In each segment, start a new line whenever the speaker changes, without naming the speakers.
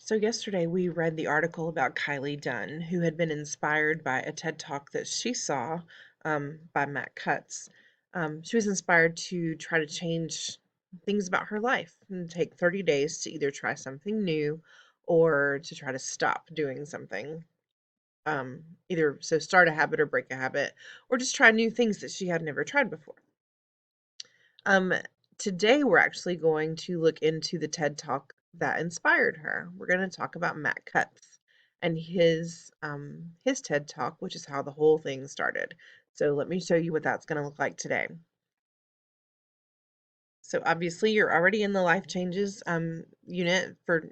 So yesterday we read the article about Kylie Dunn, who had been inspired by a TED Talk that she saw by Matt Cutts. She was inspired to try to change things about her life and take 30 days to either try something new or to try to stop doing something. Either so start a habit or break a habit, or just try new things that she had never tried before. Um, Today we're actually going to look into the TED Talk that inspired her. We're going to talk about Matt Cutts and his TED Talk, which is how the whole thing started. So let me show you what that's going to look like today. So obviously you're already in the life changes unit for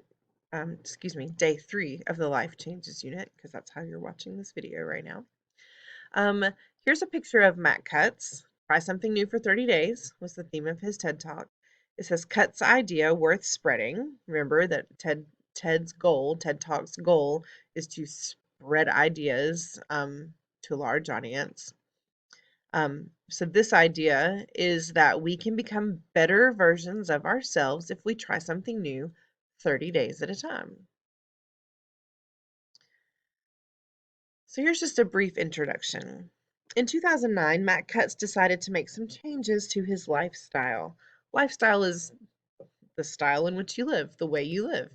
day 3 of the life changes unit, because that's how you're watching this video right now. Um, Here's a picture of Matt Cutts. Try something new for 30 days was the theme of his TED Talk. It says Cutts' idea worth spreading. Remember that TED Talk's goal is to spread ideas to a large audience. So this idea is that we can become better versions of ourselves if we try something new 30 days at a time. So here's just a brief introduction. In 2009, Matt Cutts decided to make some changes to his lifestyle. Lifestyle is the style in which you live, the way you live.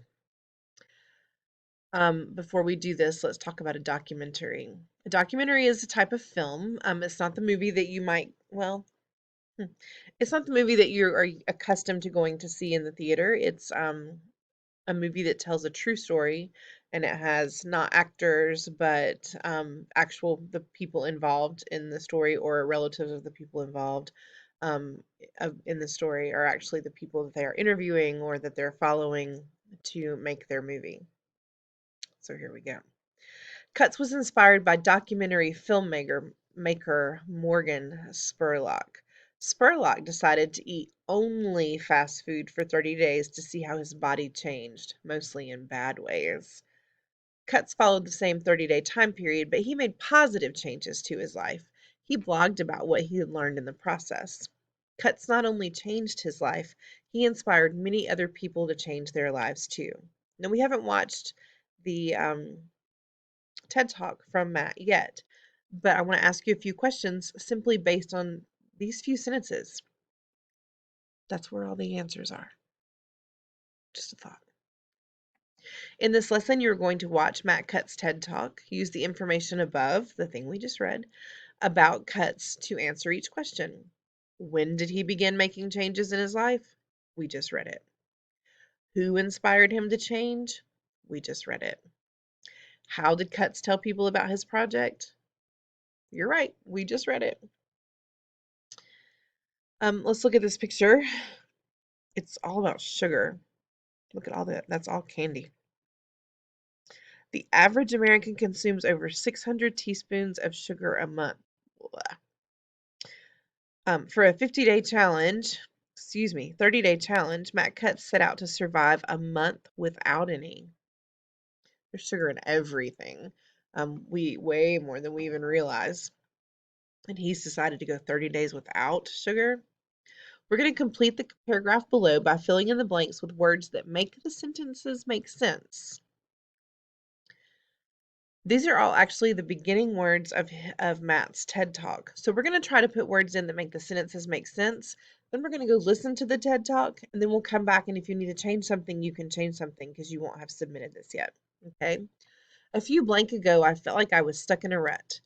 Before we do this, let's talk about a documentary. A documentary is a type of film. It's not the movie that you might, well, it's not the movie that you are accustomed to going to see in the theater. It's a movie that tells a true story, and it has not actors but actual the people involved in the story, or relatives of the people involved um, in the story are actually the people that they are interviewing or that they're following to make their movie. So here we go. Cutts was inspired by documentary filmmaker Morgan Spurlock. Spurlock decided to eat only fast food for 30 days to see how his body changed, mostly in bad ways. Cutts followed the same 30-day time period, but he made positive changes to his life. He blogged about what he had learned in the process. Cutts not only changed his life, he inspired many other people to change their lives too. Now, we haven't watched the TED Talk from Matt yet, but I want to ask you a few questions simply based on these few sentences. That's where all the answers are. Just a thought. In this lesson, you're going to watch Matt Cutts' TED Talk, use the information above, the thing we just read, about Cutts to answer each question. When did he begin making changes in his life? We just read it. Who inspired him to change? We just read it. How did Cutts tell people about his project? You're right, we just read it. Let's look at this picture. It's all about sugar. Look at all that. That's all candy. The average American consumes over 600 teaspoons of sugar a month. For a 50-day challenge, 30-day challenge, Matt Cutts set out to survive a month without any. There's sugar in everything. We eat way more than we even realize. And he's decided to go 30 days without sugar. We're going to complete the paragraph below by filling in the blanks with words that make the sentences make sense. These are all actually the beginning words of Matt's TED Talk. So we're going to try to put words in that make the sentences make sense. Then we're going to go listen to the TED Talk, and then we'll come back, and if you need to change something, you can change something because you won't have submitted this yet. Okay? A few blank ago, I felt like I was stuck in a rut.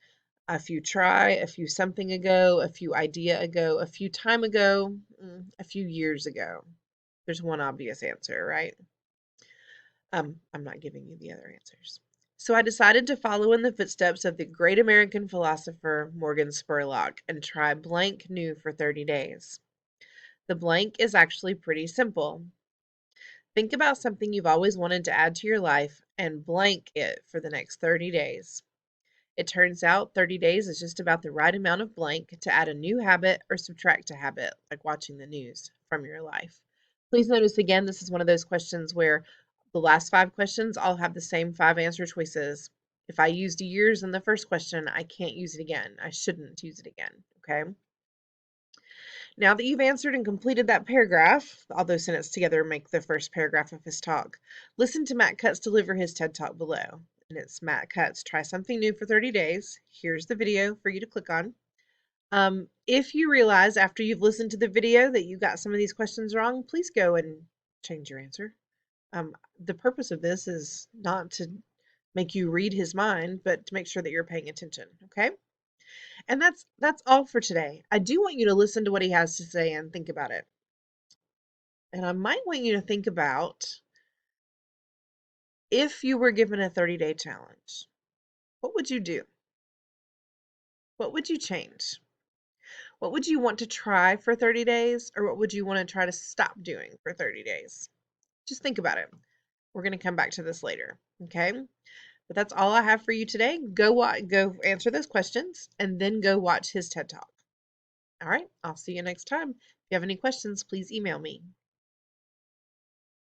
A few try, a few something ago, a few idea ago, a few time ago, a few years ago. There's one obvious answer, right? I'm not giving you the other answers. So I decided to follow in the footsteps of the great American philosopher Morgan Spurlock and try blank new for 30 days. The blank is actually pretty simple. Think about something you've always wanted to add to your life and blank it for the next 30 days. It turns out 30 days is just about the right amount of blank to add a new habit or subtract a habit, like watching the news, from your life. Please notice again, this is one of those questions where the last 5 questions all have the same 5 answer choices. If I used years in the first question, I can't use it again. I shouldn't use it again, okay? Now that you've answered and completed that paragraph, all those sentences together make the first paragraph of his talk. Listen to Matt Cutts deliver his TED Talk below. And it's Matt Cutts, try something new for 30 days. Here's the video for you to click on. If you realize after you've listened to the video that you got some of these questions wrong, please go and change your answer. The purpose of this is not to make you read his mind, but to make sure that you're paying attention, okay? And that's all for today. I do want you to listen to what he has to say and think about it. And I might want you to think about if you were given a 30-day challenge, what would you do? What would you change? What would you want to try for 30 days, or what would you want to try to stop doing for 30 days? Just think about it. We're going to come back to this later, okay? But that's all I have for you today. Go answer those questions and then go watch his TED Talk. All right, I'll see you next time. If you have any questions, please email me.